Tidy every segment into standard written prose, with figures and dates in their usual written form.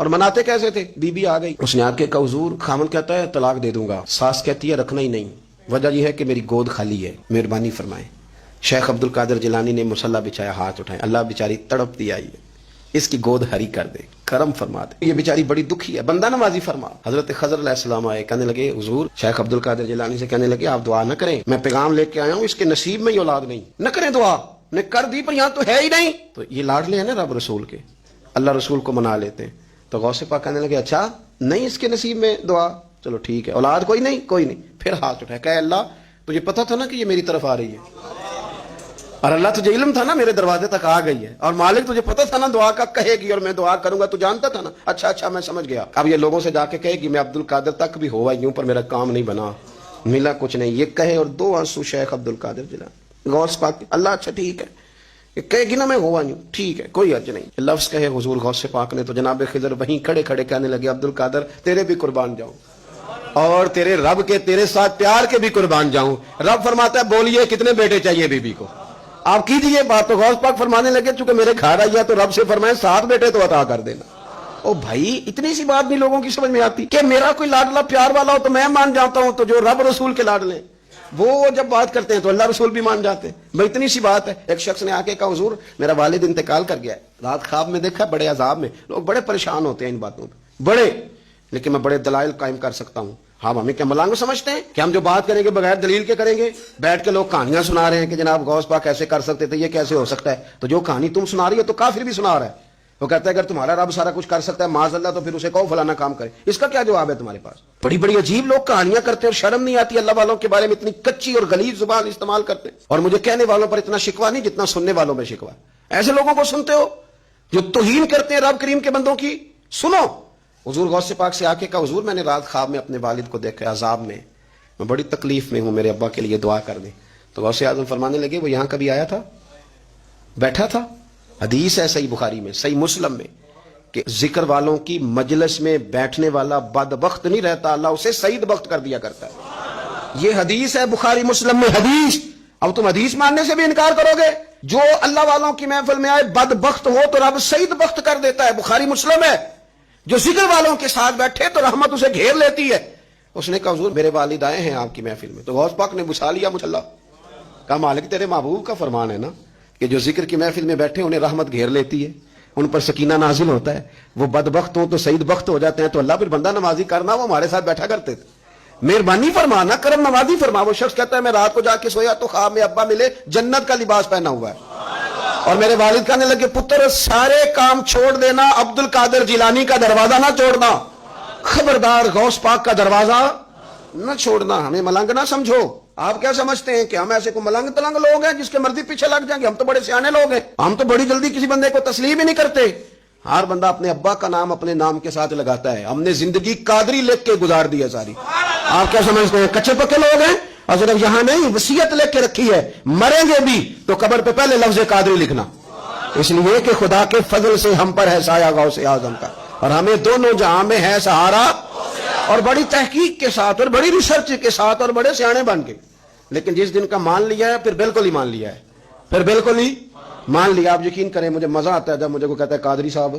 اور مناتے کیسے تھے؟ بی بی آ گئی، اس نے آ کے کہا حضور خامن کہتا ہے طلاق دے دوں گا، ساس کہتی ہے رکھنا ہی نہیں، وجہ یہ ہے کہ میری گود خالی ہے، مہربانی فرمائیں۔ شیخ عبد القادر جیلانی نے مصلی بچھایا، ہاتھ اٹھائے، اللہ بیچاری تڑپتی آئی ہے، اس کی گود ہری کر دے، کرم فرما دے، یہ بیچاری بڑی دکھی ہے، بندہ نوازی فرما۔ حضرت خضر علیہ السلام آئے، کہنے لگے حضور، شیخ عبد القادر جیلانی سے کہنے لگے آپ دعا نہ کریں، میں پیغام لے کے آیا ہوں، اس کے نصیب میں ہی اولاد نہیں، نہ کریں دعا، نے کر دی پر یہاں تو ہے ہی نہیں۔ تو یہ لاڈلے ہیں نا رب رسول کے، اللہ رسول کو منا لیتے ہیں۔ تو غوث پاک کہنے لگے اچھا نہیں اس کے نصیب میں دعا، چلو ٹھیک ہے، اولاد کوئی نہیں، کوئی نہیں۔ پھر ہاتھ اٹھائے، کہ اللہ تجھے پتا تھا نا کہ یہ میری طرف آ رہی ہے، اور اللہ تجھے علم تھا نا میرے دروازے تک آ گئی ہے، اور مالک تجھے پتا تھا نا دعا کا کہے گی اور میں دعا کروں گا، تو جانتا تھا نا، اچھا میں سمجھ گیا۔ اب یہ لوگوں سے جا کے کہے گی میں عبد القادر تک بھی ہوا یوں پر میرا کام نہیں بنا، ملا کچھ نہیں، یہ کہے اور دو آنسو شیخ عبد القادر جیلانی غوث پاک، اللہ اچھا ٹھیک ہے، یہ کہے گی نا میں ہوا یوں، ٹھیک ہے کوئی حرج نہیں، لفظ کہے حضور غوث پاک نے تو جناب خضر وہیں کھڑے کھڑے کہنے لگے عبد القادر تیرے بھی قربان جاؤں، اور تیرے رب کے تیرے ساتھ پیار کے بھی قربان جاؤں۔ رب فرماتا ہے بولیے کتنے بیٹے چاہیے بی بی کو، آپ کیجئے بات۔ تو غوث پاک فرمانے لگے چونکہ میرے گھر آئی تو رب سے فرمائے 7 بیٹے تو عطا کر دینا۔ او بھائی اتنی سی بات بھی لوگوں کی سمجھ میں آتی کہ میرا کوئی لاڈلا پیار والا ہو تو میں مان جاتا ہوں، تو جو رب رسول کے لاڈلے وہ جب بات کرتے ہیں تو اللہ رسول بھی مان جاتے ہیں، بھائی اتنی سی بات ہے۔ ایک شخص نے آ کے کہا حضور میرا والد انتقال کر گیا ہے، رات خواب میں دیکھا بڑے عذاب میں، لوگ بڑے پریشان ہوتے ہیں ان باتوں پہ بڑے، لیکن میں بڑے دلائل قائم کر سکتا ہوں۔ ہم ہمیں کیا ملانگ سمجھتے ہیں کہ ہم جو بات کریں گے بغیر دلیل کے کریں گے؟ بیٹھ کے لوگ کہانیاں سنا رہے ہیں کہ جناب غوث پاک ایسے کر سکتے تھے، یہ کیسے ہو سکتا ہے؟ تو جو کہانی تم سنا رہی ہو تو کافر بھی سنا رہا ہے، وہ کہتا ہے اگر تمہارا رب سارا کچھ کر سکتا ہے معاذ اللہ تو پھر اسے کہو فلانا کام کرے، اس کا کیا جواب ہے تمہارے پاس؟ بڑی بڑی عجیب لوگ کہانیاں کرتے ہیں اور شرم نہیں آتی اللہ والوں کے بارے میں، اتنی کچی اور غلیظ زبان استعمال کرتے ہیں، اور مجھے کہنے والوں پر اتنا شکوہ نہیں جتنا سننے والوں میں شکوہ۔ ایسے لوگوں کو سنتے ہو جو توہین کرتے ہیں رب کریم کے بندوں کی؟ سنو، حضور غوث پاک سے آ کے کہا حضور میں نے رات خواب میں اپنے والد کو دیکھا عذاب میں بڑی تکلیف میں ہوں، میرے ابا کے لیے دعا کر دیں۔ تو غوث اعظم فرمانے لگے وہ یہاں کبھی آیا تھا؟ بیٹھا تھا؟ حدیث ہے صحیح بخاری میں صحیح مسلم میں کہ ذکر والوں کی مجلس میں بیٹھنے والا بدبخت نہیں رہتا، اللہ اسے سعید بخت کر دیا کرتا ہے۔ یہ حدیث ہے بخاری مسلم میں حدیث۔ اب تم حدیث ماننے سے بھی انکار کرو گے؟ جو اللہ والوں کی محفل میں آئے بدبخت ہو تو رب سعید بخت کر دیتا ہے، بخاری مسلم ہے۔ جو ذکر والوں کے ساتھ بیٹھے تو رحمت اسے گھیر لیتی ہے۔ اس نے کہا حضور میرے والد آئے ہیں آپ کی محفل میں، تو غوث پاک نے بچھا لیا مجھلا، کہا مالک تیرے محبوب کا فرمان ہے نا کہ جو ذکر کی محفل میں بیٹھے انہیں رحمت گھیر لیتی ہے، ان پر سکینہ نازل ہوتا ہے، وہ بدبخت ہوں تو سعید بخت ہو جاتے ہیں، تو اللہ پھر بندہ نوازی کرنا، وہ ہمارے ساتھ بیٹھا کرتے تھے، مہربانی فرمانا، کرم نوازی فرما۔ وہ شخص کہتا ہے میں رات کو جا کے سویا تو خواب میں ابا ملے جنت کا لباس پہنا ہوا ہے، اور میرے والد کہنے لگے پتر سارے کام چھوڑ دینا، عبد القادر جیلانی کا دروازہ نہ چھوڑنا، خبردار غوث پاک کا دروازہ نہ چھوڑنا، ہمیں ملنگ نہ سمجھو۔ آپ کیا سمجھتے ہیں کہ ہم ایسے کو ملنگ تلنگ لوگ ہیں جس کے مرضی پیچھے لگ جائیں گے؟ ہم تو بڑے سیانے لوگ ہیں، ہم تو بڑی جلدی کسی بندے کو تسلیم ہی نہیں کرتے۔ ہر بندہ اپنے ابا کا نام اپنے نام کے ساتھ لگاتا ہے، ہم نے زندگی قادری لکھ کے گزار دی ہے ساری۔ آپ کیا سمجھتے ہیں کچے پکے لوگ ہیں؟ اور صرف یہاں نہیں وصیت لکھ کے رکھی ہے، مریں گے بھی تو قبر پہ پہلے لفظ قادری لکھنا، اس لیے کہ خدا کے فضل سے ہم پر ہے سایہ غوث اعظم کا، اور ہمیں دونوں جہاں میں ہے سہارا، اور بڑی تحقیق کے ساتھ اور بڑی ریسرچ کے ساتھ اور بڑے سیانے بن کے۔ لیکن جس دن کا مان لیا ہے پھر بالکل ہی مان لیا ہے، پھر بالکل ہی مان لیا۔ آپ یقین کریں مجھے مزہ آتا ہے جب مجھے کوئی کہتا ہے قادری صاحب،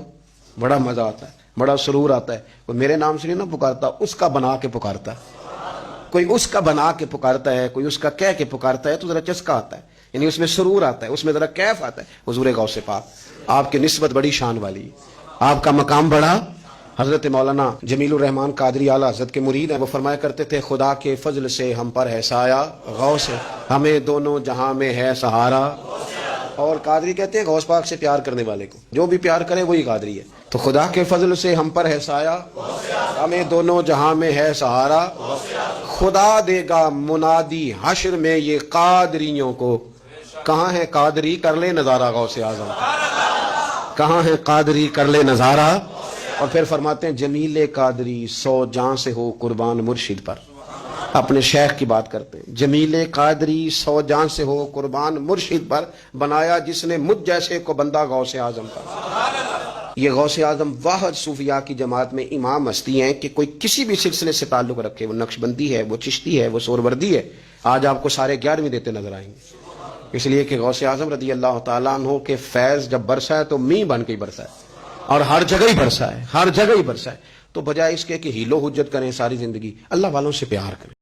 بڑا مزہ آتا ہے، بڑا سرور آتا ہے۔ کوئی میرے نام سے نہیں نہ پکارتا، اس کا بنا کے پکارتا ہے، کوئی اس کا بنا کے پکارتا ہے، کوئی اس کا کہہ کے پکارتا ہے، تو ذرا چسکا آتا ہے، یعنی اس میں سرور آتا ہے، اس میں ذرا کیف آتا ہے۔ حضور غوث پاک آپ کی نسبت بڑی شان والی، آپ کا مقام بڑا۔ حضرت مولانا جمیل الرحمان قادری اعلیٰ حضرت کے مرید ہیں، وہ فرمایا کرتے تھے خدا کے فضل سے ہم پر ہے سایہ غوث، ہمیں دونوں جہاں میں ہے سہارا۔ اور قادری کہتے ہیں غوث پاک سے پیار کرنے والے کو جو بھی پیار کرے وہی قادری ہے۔ تو خدا کے فضل سے ہم پر ہے سایہ، ہمیں دونوں جہاں میں ہے سہارا، خدا دے گا منادی حشر میں یہ قادریوں کو۔ کہاں ہے قادری کر لے نظارہ غوث اعظم، کہاں ہے قادری کر لے نظارہ۔ اور پھر فرماتے ہیں جمیل قادری 100 جاں سے ہو قربان مرشد پر، اپنے شیخ کی بات کرتے ہیں، جمیل قادری 100 جاں سے ہو قربان مرشد پر، بنایا جس نے مجھ جیسے کو بندہ غوث اعظم کا۔ یہ غوث اعظم واحد صوفیاء کی جماعت میں امام ہستی ہیں کہ کوئی کسی بھی سلسلے سے تعلق رکھے، وہ نقشبندی ہے، وہ چشتی ہے، وہ سوروردی ہے، آج آپ کو سارے 11ویں دیتے نظر آئیں گے، اس لیے کہ غوث اعظم رضی اللہ تعالیٰ عنہ کے فیض جب برسا ہے تو می بن کے ہی برسا ہے، اور ہر جگہ ہی برسا ہے، ہر جگہ ہی برسا ہے. تو بجائے اس کے کہ ہیلو حجت کریں ساری زندگی، اللہ والوں سے پیار کریں.